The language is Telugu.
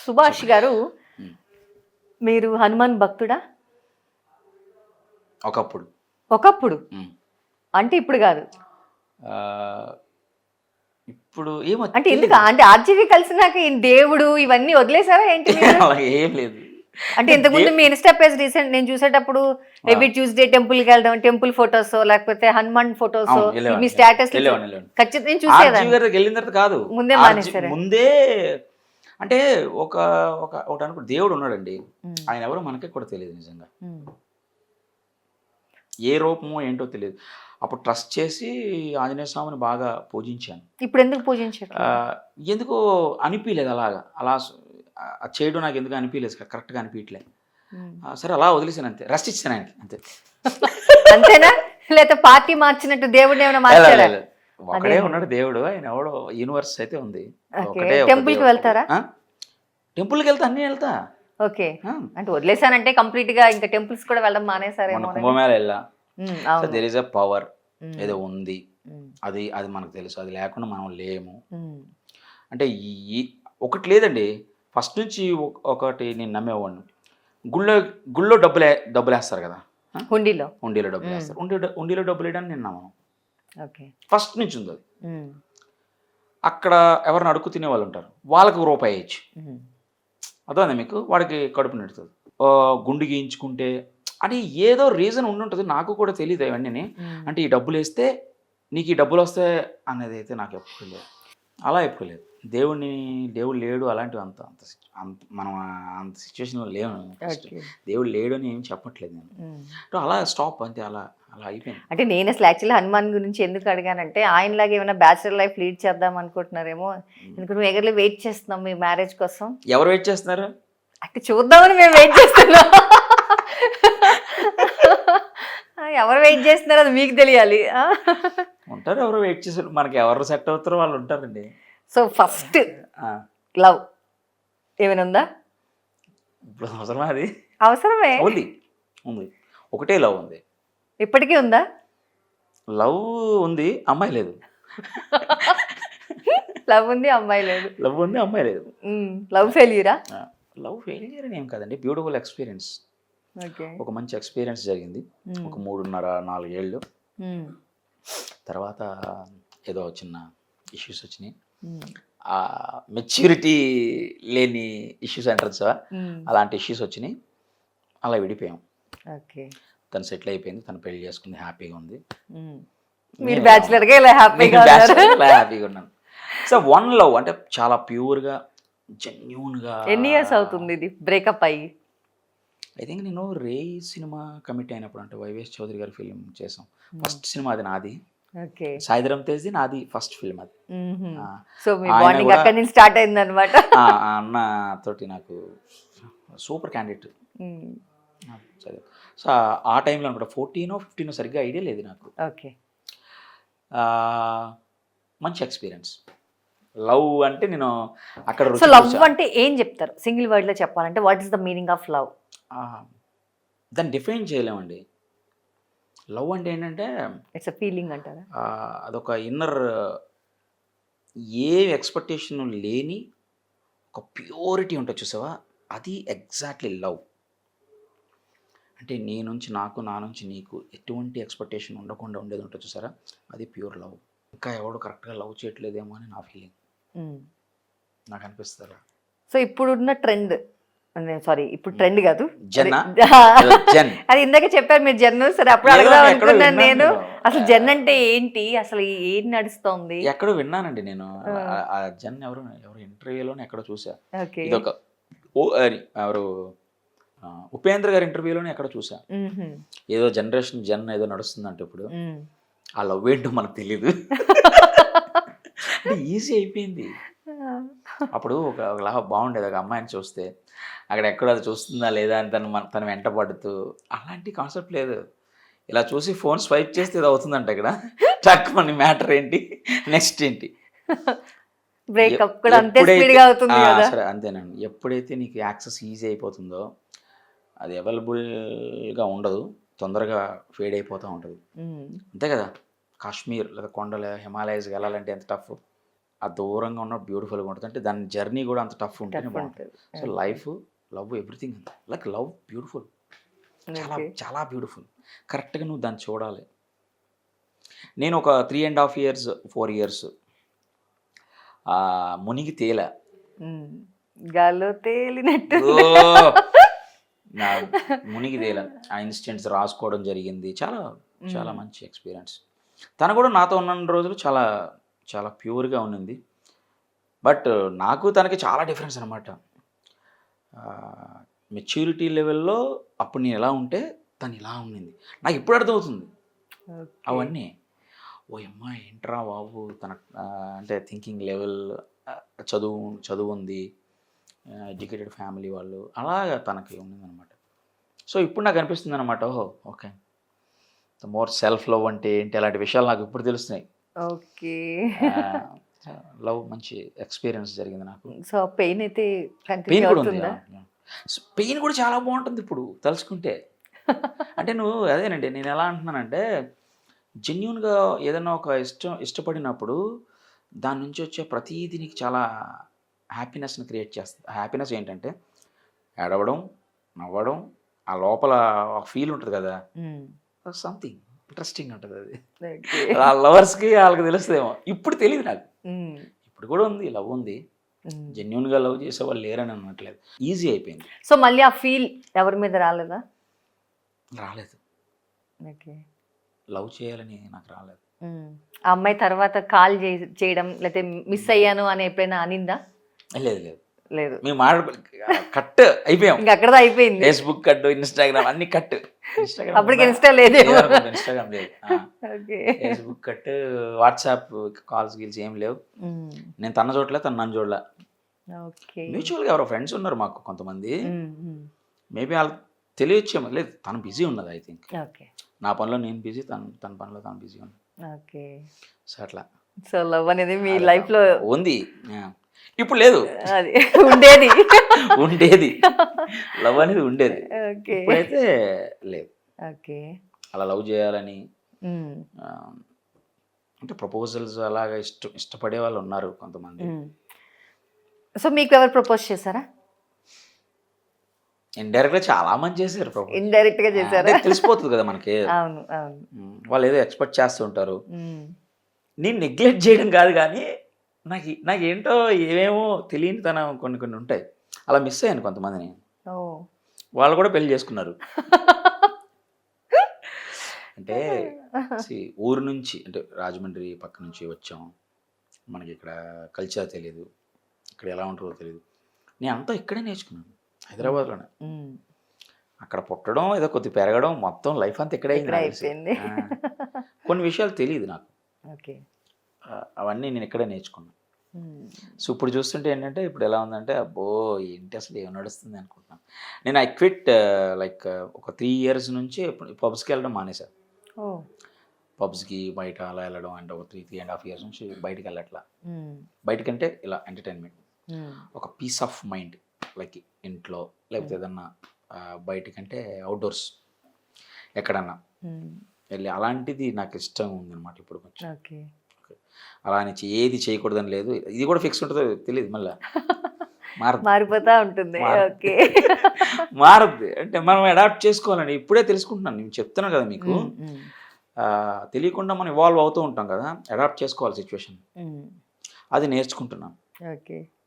సుభాష్ గారు, ఉమ్. మీరు హనుమాన్ భక్తుడా? ఒకప్పుడు. ఒకప్పుడు ఉమ్. అంటే ఇప్పుడు కాదు. ఆ, ఇప్పుడు ఏమో అంటే ఎందుకు తెలీదు. అంటే ఆర్జీవి కలిసినాక ఈ దేవుడు ఇవన్నీ వదిలేసారా ఏంటి మీరు? అలా ఏం లేదు. అంటే ఇంతకుముందు మీ ఇన్స్టా పేజ్ రీసెంట్ నేను చూసేటప్పుడు ఎవ్రీ ట్యూస్డే టెంపుల్కి వెళ్ళడం, టెంపుల్ ఫొటోస్ లేకపోతే హనుమాన్ ఫొటోస్ అవును, మీ వెళ్ళేవాడిని, స్టేటస్ వెళ్ళేవాడిని. ఖచ్చితంగా నేను ఆర్జీవి చూసేదాన్ని. గారి దగ్గరికి వెళ్ళిన తర్వాత కాదు, ముందే ఆర్జీ మానేశారా? ముందే. అంటే ఒక ఒక ఒకటి అనుకో, దేవుడు ఉన్నాడండి, ఉమ్, ఆయన ఎవరో మనకే కూడా తెలియదు నిజంగా. ఉమ్, ఏ రూపమో ఏంటో తెలియదు. అప్పుడు ట్రస్ట్ చేసి ఆంజనేయ స్వామిని బాగా పూజించాను. ఇప్పుడు ఎందుకు పూజించట్లేదు? ఎందుకో అనిపించలేదు అలాగా, అలా చేయడం నాకు ఎందుకు అనిపించలేదు, కరెక్ట్గా అనిపించలేదు. ఉమ్. సరే అలా వదిలేసాను, అంతే, రెస్ట్ ఇచ్చాను ఆయనకి, అంతే. అంతేనా? లేకపోతే పార్టీ మార్చినట్టు దేవుడిని ఏమైనా మార్చారా? లేదు, ఒకడే ఉన్నాడు దేవుడు, ఆయన ఎవడో యూనివర్స్ అయితే ఉంది. ఓకే. ఒకటే టెంపుల్ కి వెళ్తారా? టెంపుల్కి వెళ్తా, అన్నీ వెళ్తా. ఓకే. ఆ, అంటే వదిలేసానంటే కంప్లీట్ గా ఇంకా టెంపుల్స్ కూడా వెళ్ళడం మొన్న మానేసారేమో. కుంభమేళ వెళ్ళా. సో అవును. దెర్ ఈస్ అ పవర్, ఉమ్, ఏదో ఉంది, ఉమ్, అది అది మనకు తెలుసు, అది లేకుండా మనం లేము. ఉమ్, అంటే ఈ ఒకటి లేదండి, ఫస్ట్ నుంచి ఒకటి నేను నమ్మేవాడిని. గుళ్ళో గుళ్ళో డబ్బులు వేస్తారు కదా, హుండీలో. హుండీలో డబ్బులు వేస్తారు, హుండీలో డబ్బులు వేయడానికి నేను నమ్మను. ఓకే. ఫస్ట్ నుంచి ఉంది అది. ఉమ్, అక్కడ ఎవరిని అడుగు తినే వాళ్ళు ఉంటారు, వాళ్ళకు రూపాయి ఇచ్చి, ఉమ్, అర్థమైందా మీకు, వాడికి కడుపు నిడుతుంది. గుండు గీయించుకుంటే అని ఏదో రీజన్ ఉండుంటుంది, నాకు కూడా తెలియదు అవన్నీ. ఉమ్. అంటే ఈ డబ్బులు వేస్తే నీకు ఈ డబ్బులు వస్తాయి అనేది అయితే నాకు ఎప్పుడు లేదు, అలా ఎప్పుడు లేదు. దేవుడు లేడు అలాంటివి అంత అంత అంత మనం అంత సిచ్యువేషన్లో లేవు. First okay. దేవుడు లేడు అని ఏం చెప్పట్లేదు నేను. ఉమ్. సో అలా స్టాప్, అంతే, అలా అలా అయిపోయింది. అంటే నేను అసలు యాక్చువల్లీ హనుమాన్ గురించి ఎందుకు అడిగానంటే ఆయనలాగా ఏమైనా బ్యాచులర్ లైఫ్ లీడ్ చేద్దాం అనుకుంటున్నారేమో. ఎందుకంటే మేము ఎగర్లీ వెయిట్ చేస్తున్నాం మీ మ్యారేజ్ కోసం. ఎవరు వెయిట్ చేస్తున్నారు? అంటే చూద్దామని మేము వెయిట్ చేస్తున్నాం. ఎవరు వెయిట్ చేస్తున్నారో అది మీకు తెలియాలి. ఉంటారు, ఎవరు వెయిట్ చేశారు, మనకి ఎవరు సెట్ అవుతారో వాళ్ళు ఉంటారండి. సో ఫస్ట్ ఆ, లవ్ ఏమైనా ఉందా? ఇప్పుడు అవసరమా అది? అవసరమే. ఉంది, ఉంది, ఒకటే లవ్ ఉంది. ఇప్పటికీ ఉందా? లవ్ ఉంది, అమ్మాయి లేదు. లవ్ ఉంది, అమ్మాయి లేదు. లవ్ ఉంది, అమ్మాయి లేదు. లవ్ ఫెయిల్యూరా? లవ్ ఫెయిలియర్ అని ఏం కాదండి, బ్యూటిఫుల్ ఎక్స్పీరియన్స్. ఓకే. ఒక మంచి ఎక్స్పీరియన్స్ జరిగింది, ఒక 3.5-4 ఏళ్ళు. తర్వాత ఏదో చిన్న ఇష్యూస్ వచ్చినాయి, మెచ్యూరిటీ లేని ఇష్యూస్ అంటారు సార్, అలాంటి ఇష్యూస్ వచ్చినాయి, అలా విడిపోయాం. ఓకే. తను సెటిల్ అయిపోయింది, తను పెళ్లి చేసుకుంది, హ్యాపీగా ఉంది. మీరు బ్యాచులర్గా ఇలా హ్యాపీగా హ్యాపీగా ఉన్నాను. సో వన్ లవ్ అంటే చాలా ప్యూర్గా, జెన్యూన్గా. ఎన్ని ఇయర్స్ అవుతుంది ఇది బ్రేకప్ అయ్యి? ఐ థింక్ నేను రే సినిమా కమిట్ అయినప్పుడు, అంటే వైవిఎస్ చౌదరి గారి ఫిలిం చేసాం, ఫస్ట్ సినిమా అది నాది. ఓకే. సాయిధరం తేజ్ది నాది ఫస్ట్ ఫిల్మ్ అది. సో మీ బాండింగ్ అక్కడి నుంచి స్టార్ట్ అయింది అనమాట. ఆ అన్న తోటి నాకు సూపర్ క్యాండిడేట్. సో ఆ టైంలో అనుకుంటా 14-15 సరిగ్గా ఐడియా లేదు నాకు. ఓకే. మంచి ఎక్స్పీరియన్స్. లవ్ అంటే నేను అక్కడ సో లవ్ అంటే ఏం చెప్తారు సింగిల్ వర్డ్ లో చెప్పాలంటే? What is the meaning of love? దాన్ని డిఫైన్ చేయలేమండి. లవ్ అంటే ఏంటంటే ఇట్స్ అ ఫీలింగ్ అంటారా? అదొక ఇన్నర్, ఏ ఎక్స్పెక్టేషన్ లేని ఒక ప్యూరిటీ ఉంటుంది చూసావా, అది ఎగ్జాక్ట్లీ లవ్. అంటే నీ నుంచి నాకు, నా నుంచి నీకు ఎటువంటి ఎక్స్పెక్టేషన్ ఉండకుండా ఉండేది ఉంటుంది చూసారా, అది ప్యూర్ లవ్. ఇంకా ఎవడు కరెక్ట్గా లవ్ చేయట్లేదేమో అని నా ఫీలింగ్, నాకు అనిపిస్తారు. సో ఇప్పుడున్న ట్రెండ్, సారీ ఇప్పుడు ట్రెండ్ కాదు, జన్ అది ఇందాక చెప్పారు మీరు జన్. సరే అప్పుడు అడగదాం అనుకున్నాను నేను, అసలు జన్ అంటే ఏంటి, అసలు ఏం నడుస్తోంది? ఎక్కడో విన్నానండి నేను, ఆ జన్ ఎవరు ఇంటర్వ్యూలోనే ఎక్కడో చూసా. ఓకే. ఇదొక ఎవరు ఉపేంద్ర గారి ఇంటర్వ్యూలోనే ఎక్కడ చూసా, ఏదో జనరేషన్ జన్ ఏదో నడుస్తుందంటే ఇప్పుడు ఆ లవ్ ఏంటో మనకు తెలీదు. అంటే ఈజీ అయిపోయింది. అప్పుడు ఒకలా బాగుండేది, ఒక అమ్మాయిని చూస్తే అక్కడ ఎక్కడో అది చూస్తుందా లేదా అని తను వెంట పడుతూ, అలాంటి కాన్సెప్ట్ లేదు. ఇలా చూసి ఫోన్ స్వైప్ చేస్తే ఇది అవుతుందంట, ఇక్కడ టక్ మన మ్యాటర్ ఏంటి, నెక్స్ట్ ఏంటి, బ్రేకప్ కూడా అంతే స్పీడ్గా అవుతుంది కదా. సరే అంతేనండి. ఎప్పుడైతే నీకు యాక్సెస్ ఈజీ అయిపోతుందో, అది అవైలబుల్గా ఉండదు, తొందరగా ఫేడ్ అయిపోతూ ఉంటుంది, అంతే కదా. కాశ్మీర్ లేదా కొండలు హిమాలయస్కి వెళ్ళాలంటే ఎంత టఫ్, ఆ దూరంగా ఉన్న బ్యూటిఫుల్గా ఉంటుంది. అంటే దాని జర్నీ కూడా అంత టఫ్ ఉంటేనే టఫ్ బాగుంటుంది. ఉంటుంది. So life, love, everything like love beautiful, చాలా ఓకే. చాలా బ్యూటిఫుల్. కరెక్ట్గా నువ్వు దాన్ని చూడాలి. నేను ఒక 3.5 ఇయర్స్ 4 ఇయర్స్ మునిగి తేలా. గాల్లో తేలినట్టు. ఓ! నా మునిగి తేలాను. ఆ ఇన్సిడెంట్స్ రాసుకోవడం జరిగింది. చాలా చాలా మంచి ఎక్స్పీరియన్స్. తను కూడా నాతో ఉన్న రోజులు చాలా చాలా ప్యూర్గా ఉన్నింది. బట్ నాకు తనకి చాలా డిఫరెన్స్ అనమాట. మెచ్యూరిటీ లెవెల్లో అప్పుడు నేను ఎలా ఉంటే తను ఇలా ఉన్నింది. నాకు ఇప్పుడు అర్థమవుతుంది అవన్నీ. ఓయమ్మ ఏంట్రా బాబు తన అంటే థింకింగ్ లెవెల్, చదువు ఉంది, ఎడ్యుకేటెడ్ ఫ్యామిలీ వాళ్ళు, అలాగా తనకి ఉన్నదనమాట. సో ఇప్పుడు నాకు అనిపిస్తుంది అనమాట, ఓహో okay, the more self love అంటే ఏంటి, అలాంటి విషయాలు నాకు ఇప్పుడు తెలుస్తున్నాయి. ఓకే. లవ్ మంచి ఎక్స్పీరియన్స్ జరిగింది నాకు. సో పెయిన్ అయితే పెయిన్ కంటిన్యూ కూడా ఉంది. అవుతుందా? పెయిన్ కూడా చాలా బాగుంటుంది ఇప్పుడు తలుచుకుంటే. అంటే నువ్వు అదేనండి, నేను ఎలా అంటున్నానంటే జెన్యున్గా ఏదైనా ఒక ఇష్టపడినప్పుడు దాని నుంచి వచ్చే ప్రతీది నీకు చాలా హ్యాపీనెస్ని క్రియేట్ చేస్తుంది. ఆ హ్యాపీనెస్ ఏంటంటే ఏడవడం, నవ్వడం, ఆ లోపల ఫీల్ ఉంటుంది కదా, సంథింగ్ ఇంట్రెస్టింగ్ ఉంటుంది అది. ఓకే. ఆ లవర్స్కి వాళ్ళకి తెలుస్తుందేమో. ఇప్పుడు తెలియదు నాకు. ఇప్పుడు కూడా ఉంది, లవ్ ఉంది. జెన్యున్గా లవ్ చేసే వాళ్ళు లేరని అనట్లేదు. ఈజీ అయిపోయింది. సో మళ్ళీ ఆ ఫీల్ ఎవరి మీద రాలేదా? రాలేదు. ఓకే. లవ్ చేయాలని నాకు రాలేదు. ఆ అమ్మాయి తర్వాత కాల్ చేయడం లేకపోతే మిస్ అయ్యాను అని ఎప్పుడైనా అనిందా? లేదు లేదు, లేదు. మేము కట్ అయిపోయాం. ఇంకా అక్కడ అయిపోయింది. ఫేస్బుక్ కట్, ఇన్స్టాగ్రామ్ అన్ని కట్. అప్పటికి ఇన్స్టా లేదు. ఇన్స్టాగ్రామ్ లేదు, okay. Facebook cut, WhatsApp calls గీల్స్ ఏం లేవు. నేను తన చూడలే, తను నన్ను చూడలే. ఓకే. మ్యూచువల్గా ఎవరో ఫ్రెండ్స్ ఉన్నారు మాకు కొంతమంది. మేబీ వాళ్ళు తెలియచ్చేమో. లేదు, తను బిజీ ఉన్నది ఐ థింక్. ఓకే. నా పనిలో నేను బిజీ, తన పనిలో తను బిజీ ఉన్నది. ఓకే. సో అట్లా సో లవ్ అనేది మీ లైఫ్ లో ఉంది. ఇప్పుడు లేదు, అది ఉండేది. ఉండేది లవ్ అనేది ఉండేది. ఓకే. ఇప్పుడైతే లేదు. ఓకే. అలా లవ్ చేయాలని అంటే ప్రపోజల్స్ అలాగా ఇష్టపడే వాళ్ళు ఉన్నారు కొంతమంది. సో మీకు ఎవరు ప్రపోజ్ చేశారా? ఇండైరెక్ట్గా చాలా మంది చేశారు ప్రపోజ్. ఇండైరెక్ట్ గా చేశారా? అంటే తెలిసిపోతుంది కదా మనకి. అవును అవును. వాళ్ళు ఏదో ఎక్స్పెక్ట్ చేస్తూ ఉంటారు. నేను నెగ్లెక్ట్ చేయడం కాదు, కానీ నాకేంటో ఏమేమో తెలియని తనం కొన్ని ఉంటాయి. అలా మిస్ అయ్యాను కొంతమందిని. వాళ్ళు కూడా పెళ్లి చేసుకున్నారు. అంటే ఊరు నుంచి, అంటే రాజమండ్రి పక్క నుంచి వచ్చాం. మనకి ఇక్కడ కల్చర్ తెలియదు, ఇక్కడ ఎలా ఉంటుందో తెలియదు. నేను అంతా ఇక్కడే నేర్చుకున్నాను, హైదరాబాద్లోనే. అక్కడ పుట్టడం, ఏదో కొద్ది పెరగడం, మొత్తం లైఫ్ అంతా ఇక్కడే అయిపోయింది. కొన్ని విషయాలు తెలియదు నాకు. ఓకే. అవన్నీ నేను ఇక్కడే నేర్చుకున్నాను. సో ఇప్పుడు చూస్తుంటే ఏంటంటే, ఇప్పుడు ఎలా ఉందంటే, అబ్బో ఏంటి అసలు ఏం నడుస్తుంది అనుకుంటున్నాను. నేను ఐ క్విట్ లైక్ ఒక 3 ఇయర్స్ నుంచి పబ్స్కి వెళ్ళడం మానేశాను. పబ్స్కి బయట అలా వెళ్ళడం, అంటే ఒక 3.5 ఇయర్స్ నుంచి బయటకు వెళ్ళట్లా. బయటకంటే ఇలా ఎంటర్టైన్మెంట్, ఒక పీస్ ఆఫ్ మైండ్, లైక్ ఇంట్లో లేకపోతే ఏదన్నా బయటకంటే అవుట్డోర్స్ ఎక్కడన్నా వెళ్ళి, అలాంటిది నాకు ఇష్టం ఉందన్నమాట ఇప్పుడు కొంచెం. ఓకే. అలా నుంచి ఏది చేయకూడదని లేదు. ఇది కూడా ఫిక్స్ ఉంటుందో తెలియదు, మళ్ళీ మారిపోతా ఉంటుంది. ఓకే. మారద్ది అంటే మనం అడాప్ట్ చేసుకోవాలండి. ఇప్పుడే తెలుసుకుంటున్నాను, నేను చెప్తున్నాను కదా మీకు. తెలియకుండా మనం ఇవాల్వ్ అవుతూ ఉంటాం కదా, అడాప్ట్ చేసుకోవాలి సిచ్యువేషన్. అది నేర్చుకుంటున్నాను. ఓకే.